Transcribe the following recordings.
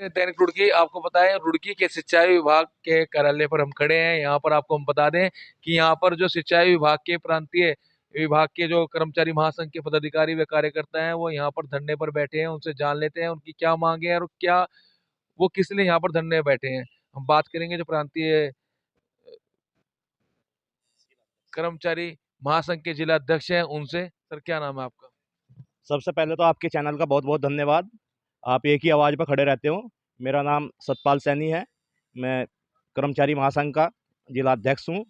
दैनिक रुड़की आपको पता है, रुड़की के सिंचाई विभाग के कार्यालय पर हम खड़े हैं। यहाँ पर आपको हम बता दें कि यहाँ पर जो सिंचाई विभाग के प्रांतीय विभाग के जो कर्मचारी महासंघ के पदाधिकारी व कार्यकर्ता हैं वो यहाँ पर धरने पर बैठे हैं। उनसे जान लेते हैं उनकी क्या मांगे हैं और क्या वो किस लिए यहाँ पर धरने पर बैठे हैं। हम बात करेंगे जो प्रांतीय कर्मचारी महासंघ के जिला अध्यक्ष हैं उनसे। सर, क्या नाम है आपका? सबसे पहले तो आपके चैनल का बहुत बहुत धन्यवाद। आप एक ही आवाज़ पर खड़े रहते हो। मेरा नाम सतपाल सैनी है। मैं कर्मचारी महासंघ का जिला अध्यक्ष हूँ।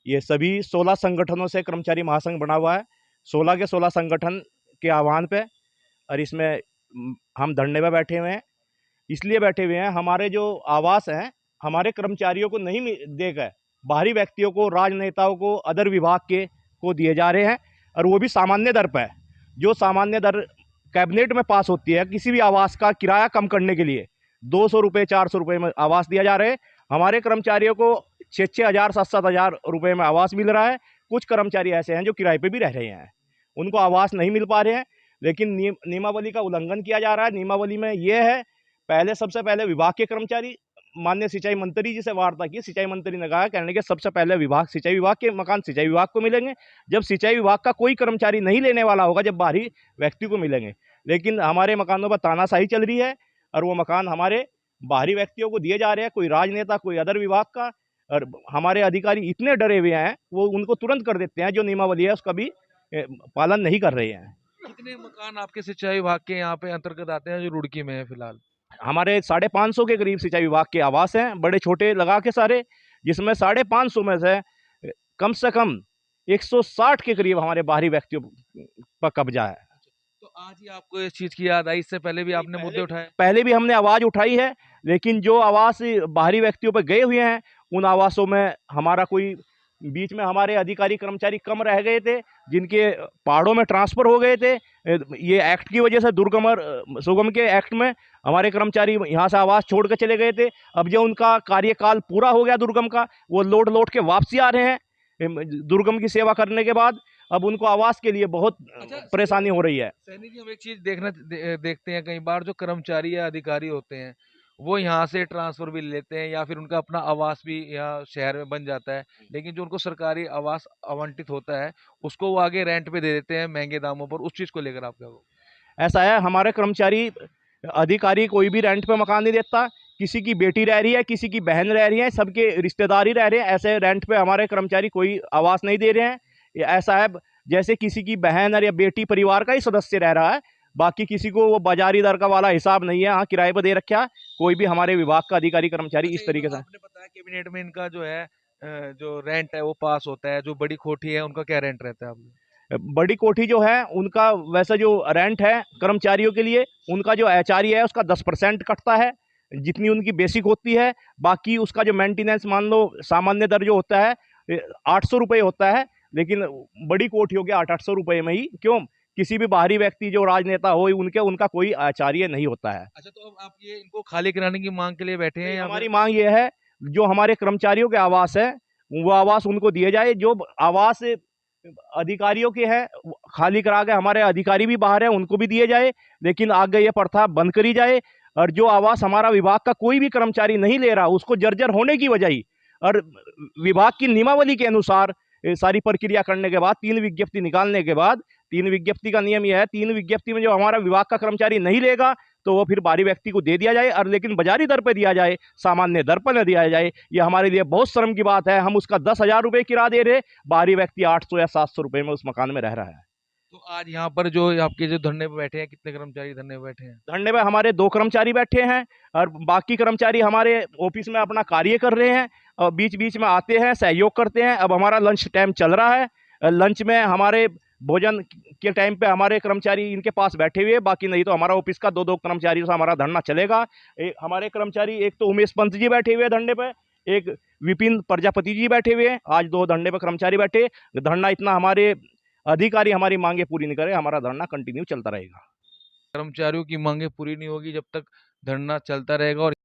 ये सभी 16 संगठनों से कर्मचारी महासंघ बना हुआ है। 16 के 16 संगठन के आह्वान पे और इसमें हम धरने पे बैठे हुए हैं। इसलिए बैठे हुए हैं, हमारे जो आवास हैं हमारे कर्मचारियों को नहीं देकर बाहरी व्यक्तियों को, राजनेताओं को, अदर विभाग के को दिए जा रहे हैं और वो भी सामान्य दर पर। जो सामान्य दर कैबिनेट में पास होती है किसी भी आवास का किराया कम करने के लिए 200 रुपये 400 रुपये में आवास दिया जा रहा है। हमारे कर्मचारियों को 6-6 हज़ार 7-7 हज़ार रुपये में आवास मिल रहा है। कुछ कर्मचारी ऐसे हैं जो किराए पे भी रह रहे हैं, उनको आवास नहीं मिल पा रहे हैं। लेकिन नियमावली का उल्लंघन किया जा रहा है। नियमावली में ये है, पहले सबसे पहले विभाग के कर्मचारी, माननीय सिंचाई मंत्री जी से वार्ता की। सिंचाई मंत्री ने कहा, कहने के सबसे पहले विभाग सिंचाई विभाग के मकान सिंचाई विभाग को मिलेंगे। जब सिंचाई विभाग का कोई कर्मचारी नहीं लेने वाला होगा, जब बाहरी व्यक्ति को मिलेंगे। लेकिन हमारे मकानों पर तानाशाही चल रही है और वो मकान हमारे बाहरी व्यक्तियों को दिए जा रहे हैं, कोई राजनेता, कोई अदर विभाग का। और हमारे अधिकारी इतने डरे हुए हैं, वो उनको तुरंत कर देते हैं, जो नियमावली है उसका भी पालन नहीं कर रहे हैं। कितने मकान आपके सिंचाई विभाग के यहाँ पे अंतर्गत आते हैं जो रुड़की में है फिलहाल? हमारे 550 के करीब सिंचाई विभाग के आवास हैं, बड़े छोटे लगा के सारे, जिसमें 550 में से कम 160 के करीब हमारे बाहरी व्यक्तियों पर कब्जा है। तो आज ही आपको इस चीज की याद आई? इससे पहले भी आपने मुद्दे उठाए? पहले भी हमने आवाज उठाई है, लेकिन जो आवास बाहरी व्यक्तियों पर गए हुए हैं उन आवासों में हमारा कोई, बीच में हमारे अधिकारी कर्मचारी कम रह गए थे, जिनके पहाड़ों में ट्रांसफर हो गए थे। ये एक्ट की वजह से, दुर्गम और सुगम के एक्ट में हमारे कर्मचारी यहाँ से आवास छोड़ कर चले गए थे। अब जो उनका कार्यकाल पूरा हो गया दुर्गम का, वो लौट के वापसी आ रहे हैं दुर्गम की सेवा करने के बाद। अब उनको आवास के लिए बहुत परेशानी हो रही है। सैनी जी, हम एक चीज देखते हैं, कई बार जो कर्मचारी या अधिकारी होते हैं वो यहाँ से ट्रांसफर भी लेते हैं या फिर उनका अपना आवास भी यहाँ शहर में बन जाता है, लेकिन जो उनको सरकारी आवास आवंटित होता है उसको वो आगे रेंट पे दे देते हैं महंगे दामों पर। उस चीज को लेकर आप क्या हो? ऐसा है, हमारे कर्मचारी अधिकारी कोई भी रेंट पे मकान नहीं देता। किसी की बेटी रह रही है, किसी की बहन रह रही है, सबके रिश्तेदार ही रह रहे हैं। ऐसे रेंट पे हमारे कर्मचारी कोई आवास नहीं दे रहे हैं। ऐसा है जैसे किसी की बहन और या बेटी परिवार का ही सदस्य रह रहा है, बाकी किसी को वो बाजारी दर का वाला हिसाब नहीं है। हाँ, किराए पर दे रखा है कोई भी हमारे विभाग का अधिकारी कर्मचारी इस तरीके से। आपने बताया कैबिनेट में इनका जो है जो रेंट है वो पास होता है, जो बड़ी कोठी है उनका क्या रेंट रहता है आप? बड़ी कोठी जो है उनका वैसे जो रेंट है कर्मचारियों के लिए, उनका जो एचआरए है उसका 10% कटता है, जितनी उनकी बेसिक होती है। बाकी उसका जो मेंटेनेंस, मान लो सामान्य दर जो होता है 800 रुपये होता है, लेकिन बड़ी कोठी हो गया 800 रुपये में ही। क्यों? किसी भी बाहरी व्यक्ति जो राजनेता हो उनका कोई आचार्य नहीं होता है। अच्छा, तो अब आप ये इनको खाली कराने की मांग के लिए बैठे हैं? हमारी मांग ये है, जो हमारे कर्मचारियों के आवास है वो आवास उनको दिए जाए। जो आवास अधिकारियों के हैं खाली करा के हमारे अधिकारी भी बाहर है उनको भी दिए जाए, लेकिन आगे ये प्रथा बंद करी जाए। और जो आवास हमारा विभाग का कोई भी कर्मचारी नहीं ले रहा उसको जर्जर होने की वजह, और विभाग की नियमावली के अनुसार सारी प्रक्रिया करने के बाद 3 विज्ञप्ति निकालने के बाद, 3 विज्ञप्ति का नियम यह है, 3 विज्ञप्ति में जो हमारा विभाग का कर्मचारी नहीं लेगा तो वो फिर बाहरी व्यक्ति को दे दिया जाए, और लेकिन बाजारी दर पर दिया जाए, सामान्य दर पर न दिया जाए। ये हमारे लिए बहुत शर्म की बात है। हम उसका 10,000 रुपये किराया दे रहे, बाहरी व्यक्ति 800 या 700 रुपये में उस मकान में रह रहा है। तो आज यहाँ पर जो आपके जो धरने पे बैठे हैं, कितने कर्मचारी धरने पे बैठे हैं? धरने में हमारे 2 कर्मचारी बैठे हैं और बाकी कर्मचारी हमारे ऑफिस में अपना कार्य कर रहे हैं और बीच बीच में आते हैं, सहयोग करते हैं। अब हमारा लंच टाइम चल रहा है, लंच में हमारे भोजन के टाइम पे हमारे कर्मचारी इनके पास बैठे हुए, बाकी नहीं तो हमारा ऑफिस का 2-2 कर्मचारियों से हमारा धरना चलेगा। हमारे कर्मचारी, एक तो उमेश पंत जी बैठे हुए धरने पे, एक विपिन प्रजापति जी बैठे हुए हैं। आज 2 धरने पे कर्मचारी बैठे। धरना इतना हमारे अधिकारी हमारी मांगे पूरी नहीं करे, हमारा धरना कंटिन्यू चलता रहेगा। कर्मचारियों की मांगे पूरी नहीं होगी जब तक धरना चलता रहेगा। और